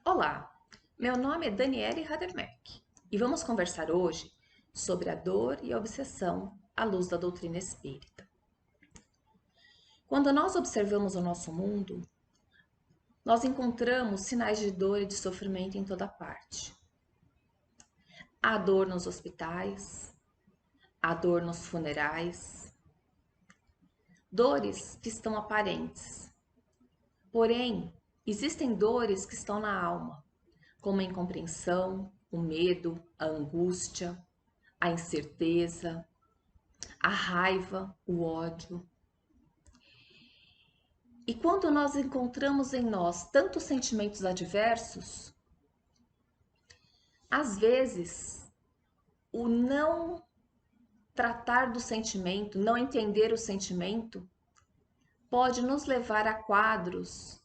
Olá, meu nome é Daniele Hadermeck e vamos conversar hoje sobre a dor e a obsessão à luz da doutrina espírita. Quando nós observamos o nosso mundo, nós encontramos sinais de dor e de sofrimento em toda parte. Há dor nos hospitais, há dor nos funerais, dores que estão aparentes. Porém, existem dores que estão na alma, como a incompreensão, o medo, a angústia, a incerteza, a raiva, o ódio. E quando nós encontramos em nós tantos sentimentos adversos, às vezes o não tratar do sentimento, não entender o sentimento, pode nos levar a quadros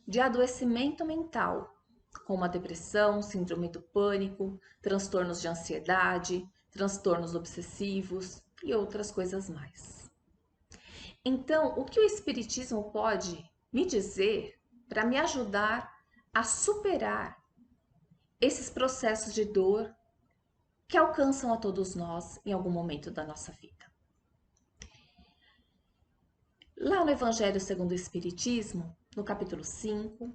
de adoecimento mental, como a depressão, síndrome do pânico, transtornos de ansiedade, transtornos obsessivos e outras coisas mais. Então, o que o Espiritismo pode me dizer para me ajudar a superar esses processos de dor que alcançam a todos nós em algum momento da nossa vida? Lá no Evangelho segundo o Espiritismo, no capítulo 5,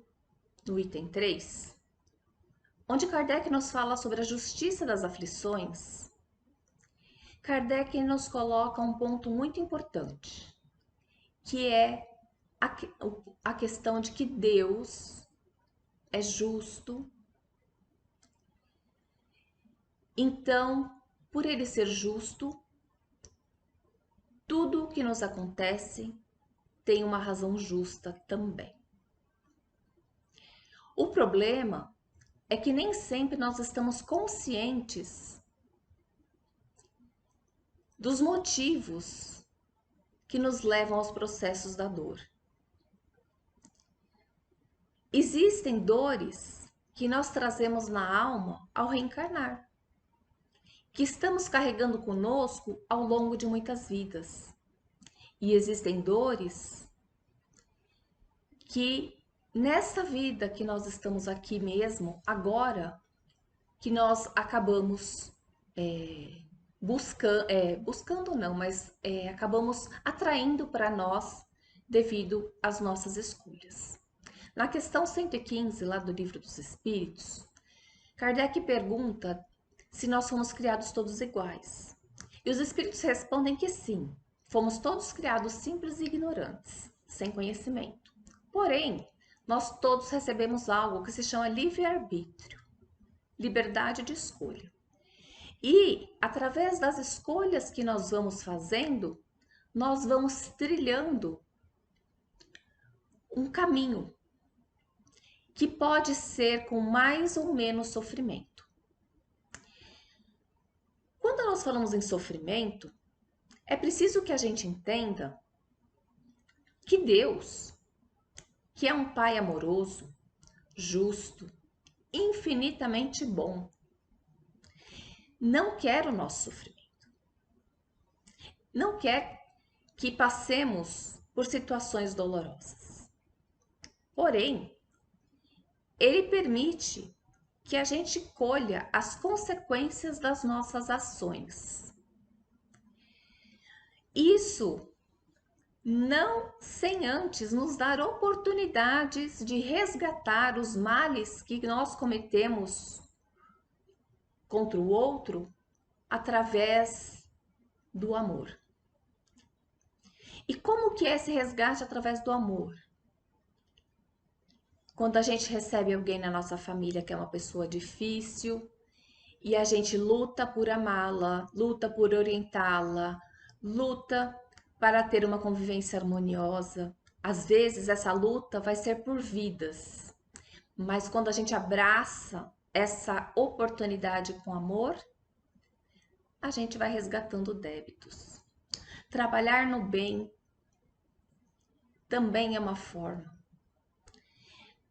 no item 3, onde Kardec nos fala sobre a justiça das aflições, Kardec nos coloca um ponto muito importante, que é a questão de que Deus é justo. Então, por ele ser justo, tudo o que nos acontece tem uma razão justa também. O problema é que nem sempre nós estamos conscientes dos motivos que nos levam aos processos da dor. Existem dores que nós trazemos na alma ao reencarnar, que estamos carregando conosco ao longo de muitas vidas. E existem dores que nessa vida que nós estamos aqui mesmo, agora, que nós acabamos buscando não, mas acabamos atraindo para nós devido às nossas escolhas. Na questão 115, lá do Livro dos Espíritos, Kardec pergunta se nós fomos criados todos iguais. E os espíritos respondem que sim, fomos todos criados simples e ignorantes, sem conhecimento. Porém, nós todos recebemos algo que se chama livre-arbítrio, liberdade de escolha. E, através das escolhas que nós vamos fazendo, nós vamos trilhando um caminho que pode ser com mais ou menos sofrimento. Quando nós falamos em sofrimento, é preciso que a gente entenda que Deus, que é um Pai amoroso, justo, infinitamente bom, não quer o nosso sofrimento. Não quer que passemos por situações dolorosas. Porém, Ele permite que a gente colha as consequências das nossas ações. Isso não sem antes nos dar oportunidades de resgatar os males que nós cometemos contra o outro através do amor. E como que é esse resgate através do amor? Quando a gente recebe alguém na nossa família que é uma pessoa difícil e a gente luta por amá-la, luta por orientá-la, luta para ter uma convivência harmoniosa. Às vezes essa luta vai ser por vidas, mas quando a gente abraça essa oportunidade com amor, a gente vai resgatando débitos. Trabalhar no bem também é uma forma.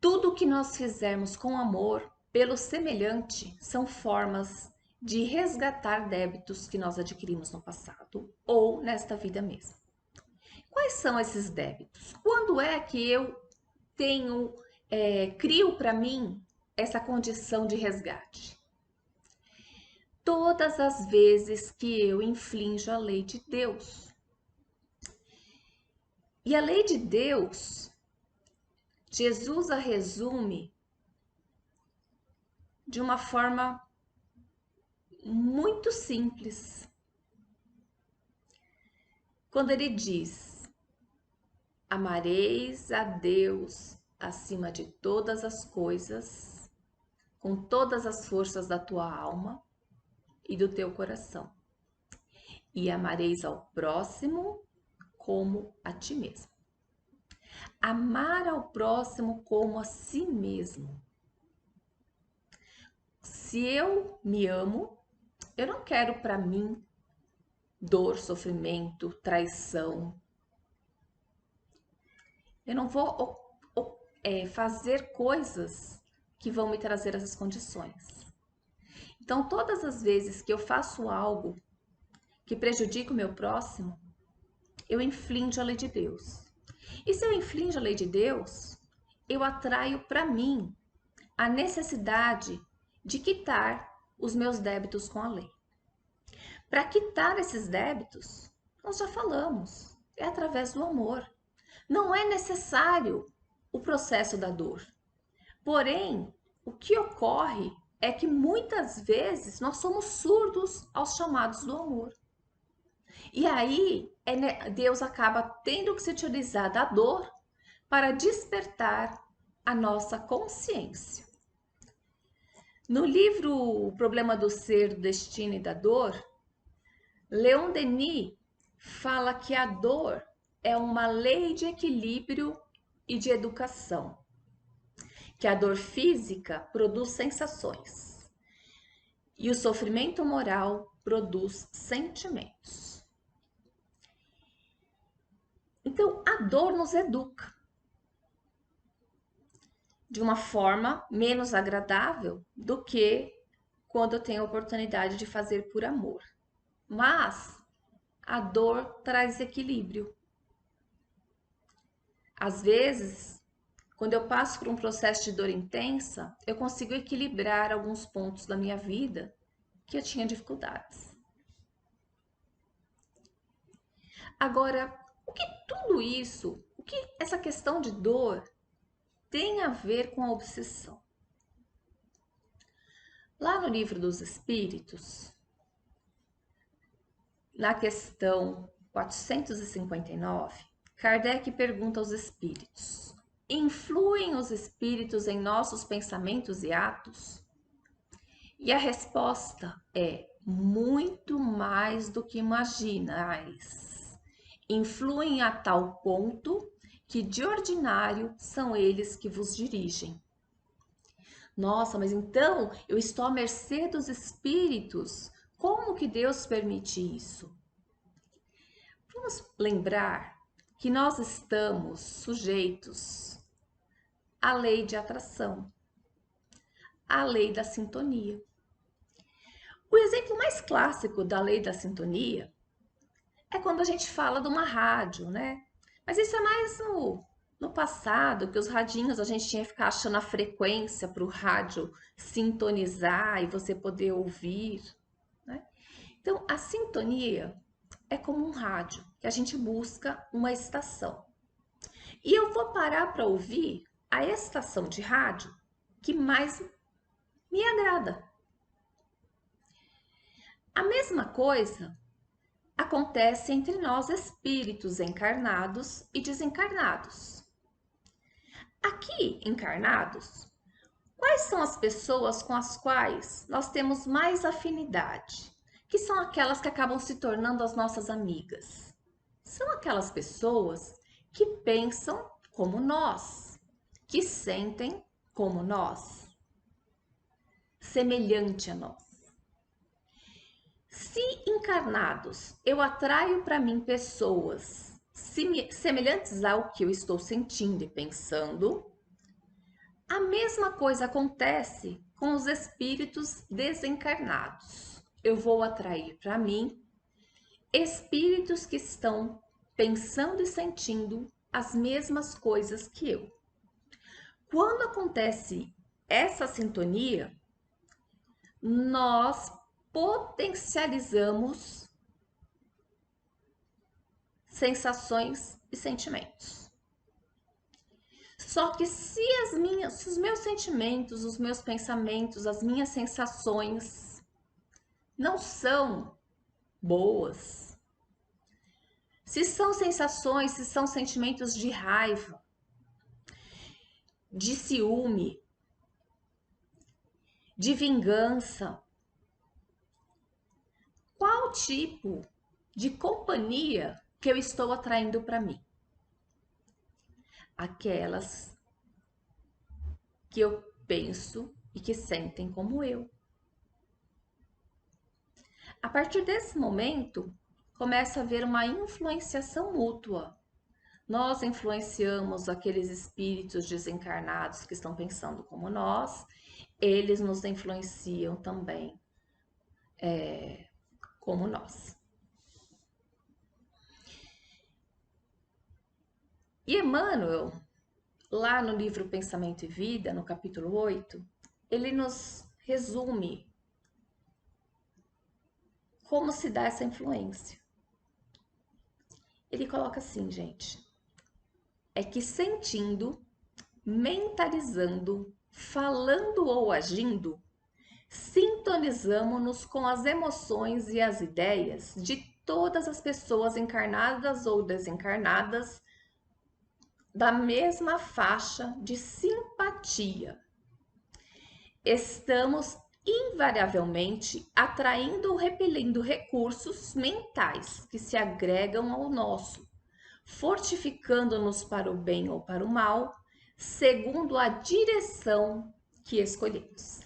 Tudo que nós fizermos com amor pelo semelhante são formas de resgatar débitos que nós adquirimos no passado ou nesta vida mesmo. Quais são esses débitos? Quando é que eu crio para mim essa condição de resgate? Todas as vezes que eu infrinjo a lei de Deus. E a lei de Deus, Jesus a resume de uma forma muito simples. Quando ele diz: amareis a Deus acima de todas as coisas, com todas as forças da tua alma e do teu coração, e amareis ao próximo como a ti mesmo. Amar ao próximo como a si mesmo. Se eu me amo, eu não quero para mim dor, sofrimento, traição. Eu não vou fazer coisas que vão me trazer essas condições. Então, todas as vezes que eu faço algo que prejudica o meu próximo, eu infrinjo a lei de Deus. E se eu infrinjo a lei de Deus, eu atraio para mim a necessidade de quitar os meus débitos com a lei. Para quitar esses débitos, nós já falamos, é através do amor. Não é necessário o processo da dor. Porém, o que ocorre é que muitas vezes nós somos surdos aos chamados do amor. E aí, Deus acaba tendo que se utilizar da dor para despertar a nossa consciência. No livro O Problema do Ser, do Destino e da Dor, Leon Denis fala que a dor é uma lei de equilíbrio e de educação, que a dor física produz sensações e o sofrimento moral produz sentimentos. Então, a dor nos educa de uma forma menos agradável do que quando eu tenho a oportunidade de fazer por amor. Mas a dor traz equilíbrio. Às vezes, quando eu passo por um processo de dor intensa, eu consigo equilibrar alguns pontos da minha vida que eu tinha dificuldades. Agora, o que tudo isso, o que essa questão de dor tem a ver com a obsessão? Lá no Livro dos Espíritos, na questão 459, Kardec pergunta aos espíritos: influem os espíritos em nossos pensamentos e atos? E a resposta é: muito mais do que imaginais. Influem a tal ponto que de ordinário são eles que vos dirigem. Nossa, mas então eu estou à mercê dos espíritos. Como que Deus permite isso? Vamos lembrar que nós estamos sujeitos à lei de atração, à lei da sintonia. O exemplo mais clássico da lei da sintonia é quando a gente fala de uma rádio, né? Mas isso é mais no passado, que os radinhos a gente tinha que ficar achando a frequência para o rádio sintonizar e você poder ouvir, né? Então, a sintonia é como um rádio, que a gente busca uma estação. E eu vou parar para ouvir a estação de rádio que mais me agrada. A mesma coisa acontece entre nós espíritos encarnados e desencarnados. Aqui, encarnados, quais são as pessoas com as quais nós temos mais afinidade? Que são aquelas que acabam se tornando as nossas amigas. São aquelas pessoas que pensam como nós, que sentem como nós, semelhante a nós. Se encarnados eu atraio para mim pessoas semelhantes ao que eu estou sentindo e pensando, a mesma coisa acontece com os espíritos desencarnados. eu vou atrair para mim espíritos que estão pensando e sentindo as mesmas coisas que eu. Quando acontece essa sintonia, nós potencializamos sensações e sentimentos. Só que se os meus sentimentos, os meus pensamentos, as minhas sensações não são boas, se são sensações, se são sentimentos de raiva, de ciúme, de vingança, qual tipo de companhia que eu estou atraindo para mim? Aquelas que eu penso e que sentem como eu. A partir desse momento, começa a haver uma influenciação mútua. Nós influenciamos aqueles espíritos desencarnados que estão pensando como nós, eles nos influenciam também como nós. E Emmanuel, lá no livro Pensamento e Vida, no capítulo 8, ele nos resume como se dá essa influência. Ele coloca assim, gente, é que sentindo, mentalizando, falando ou agindo, sintonizamos-nos com as emoções e as ideias de todas as pessoas encarnadas ou desencarnadas da mesma faixa de simpatia. Estamos invariavelmente atraindo ou repelindo recursos mentais que se agregam ao nosso, fortificando-nos para o bem ou para o mal, segundo a direção que escolhemos.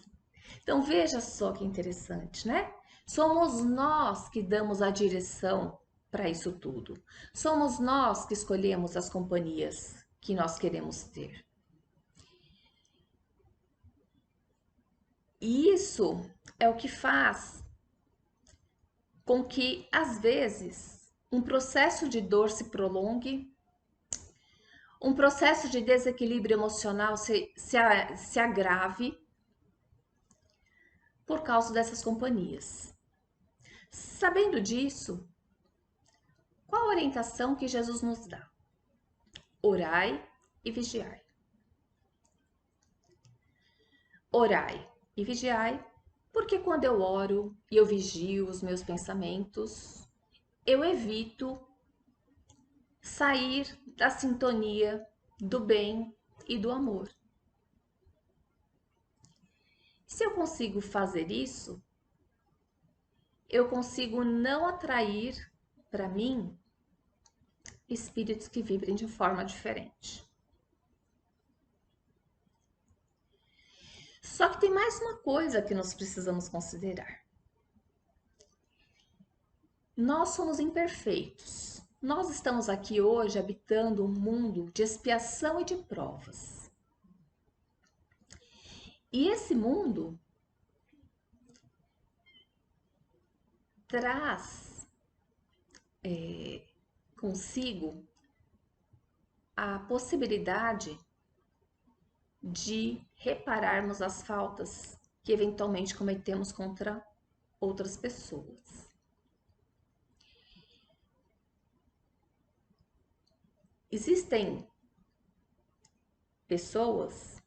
Então veja só que interessante, né? Somos nós que damos a direção para isso tudo. Somos nós que escolhemos as companhias que nós queremos ter. E isso é o que faz com que, às vezes, um processo de dor se prolongue, um processo de desequilíbrio emocional se agrave por causa dessas companhias. Sabendo disso, qual a orientação que Jesus nos dá? Orai e vigiai. Orai e vigiai, porque quando eu oro e eu vigio os meus pensamentos, eu evito sair da sintonia do bem e do amor. Se eu consigo fazer isso, eu consigo não atrair para mim espíritos que vibrem de forma diferente. Só que tem mais uma coisa que nós precisamos considerar. Nós somos imperfeitos. Nós estamos aqui hoje habitando um mundo de expiação e de provas. E esse mundo traz consigo a possibilidade de repararmos as faltas que eventualmente cometemos contra outras pessoas. Existem pessoas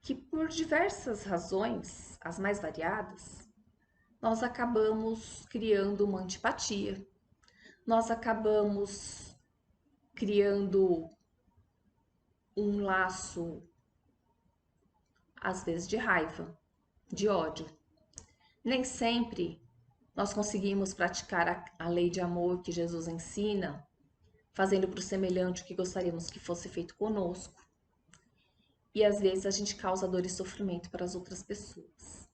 que, por diversas razões, as mais variadas, nós acabamos criando uma antipatia, nós acabamos criando um laço, às vezes, de raiva, de ódio. Nem sempre nós conseguimos praticar a lei de amor que Jesus ensina, fazendo para o semelhante o que gostaríamos que fosse feito conosco. E às vezes a gente causa dor e sofrimento para as outras pessoas.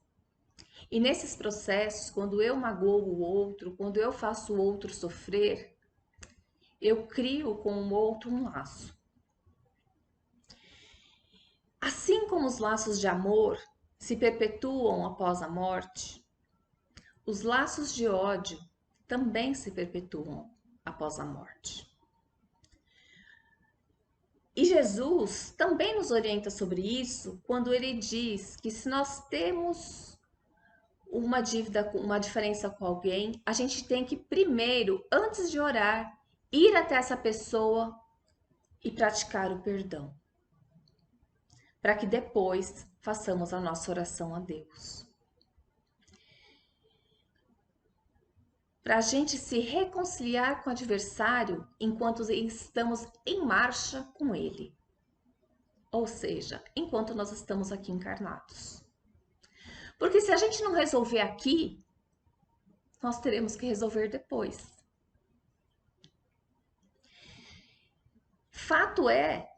E nesses processos, quando eu magoo o outro, quando eu faço o outro sofrer, eu crio com o outro um laço. Assim como os laços de amor se perpetuam após a morte, os laços de ódio também se perpetuam após a morte. E Jesus também nos orienta sobre isso quando ele diz que se nós temos uma dívida, uma diferença com alguém, a gente tem que primeiro, antes de orar, ir até essa pessoa e praticar o perdão, para que depois façamos a nossa oração a Deus. Para a gente se reconciliar com o adversário enquanto estamos em marcha com ele. Ou seja, enquanto nós estamos aqui encarnados. Porque se a gente não resolver aqui, nós teremos que resolver depois. Fato é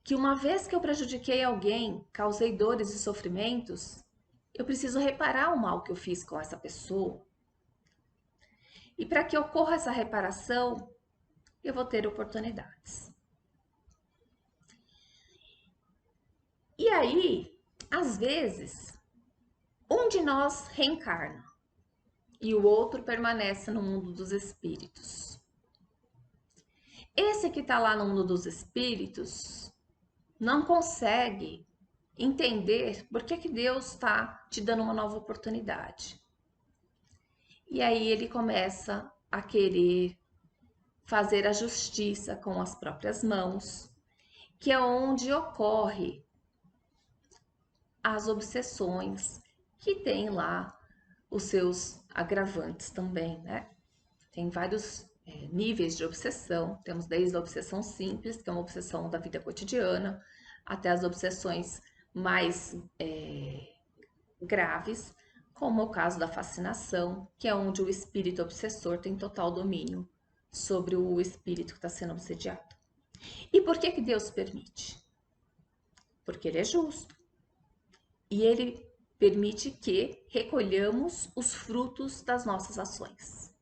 que uma vez que eu prejudiquei alguém, causei dores e sofrimentos, eu preciso reparar o mal que eu fiz com essa pessoa. E para que ocorra essa reparação, eu vou ter oportunidades. E aí, às vezes, um de nós reencarna e o outro permanece no mundo dos espíritos. Esse que está lá no mundo dos espíritos não consegue entender por que Deus está te dando uma nova oportunidade. E aí ele começa a querer fazer a justiça com as próprias mãos, que é onde ocorre as obsessões, que tem lá os seus agravantes também, né? Tem vários níveis de obsessão. Temos desde a obsessão simples, que é uma obsessão da vida cotidiana, até as obsessões mais graves, como é o caso da fascinação, que é onde o espírito obsessor tem total domínio sobre o espírito que está sendo obsediado. E por que Deus permite? Porque Ele é justo. E Ele permite que recolhamos os frutos das nossas ações.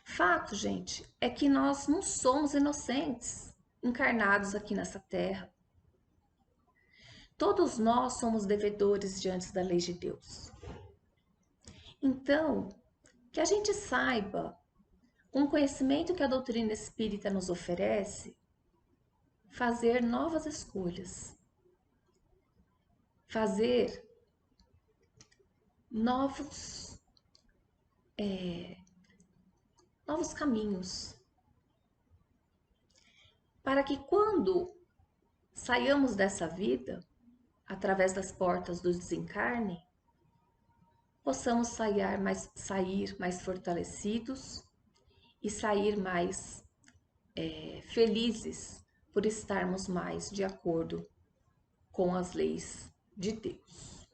Fato, gente, é que nós não somos inocentes, encarnados aqui nessa terra. Todos nós somos devedores diante da lei de Deus. Então, que a gente saiba, com o conhecimento que a doutrina espírita nos oferece, fazer novas escolhas, fazer novos caminhos, para que quando saiamos dessa vida, através das portas do desencarne, possamos sair mais fortalecidos e sair mais felizes por estarmos mais de acordo com as leis de Deus.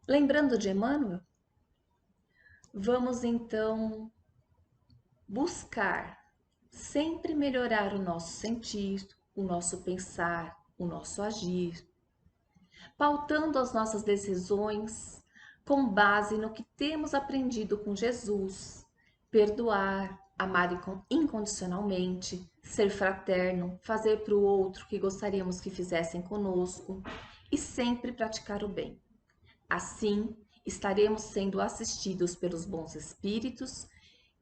Lembrando de Emmanuel, vamos então buscar sempre melhorar o nosso sentir, o nosso pensar, o nosso agir, pautando as nossas decisões com base no que temos aprendido com Jesus, perdoar, amar incondicionalmente, ser fraterno, fazer para o outro o que gostaríamos que fizessem conosco e sempre praticar o bem. Assim, estaremos sendo assistidos pelos bons espíritos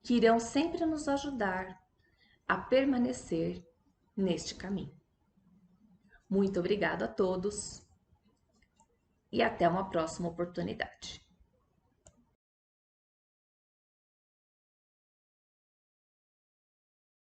que irão sempre nos ajudar a permanecer neste caminho. Muito obrigada a todos e até uma próxima oportunidade.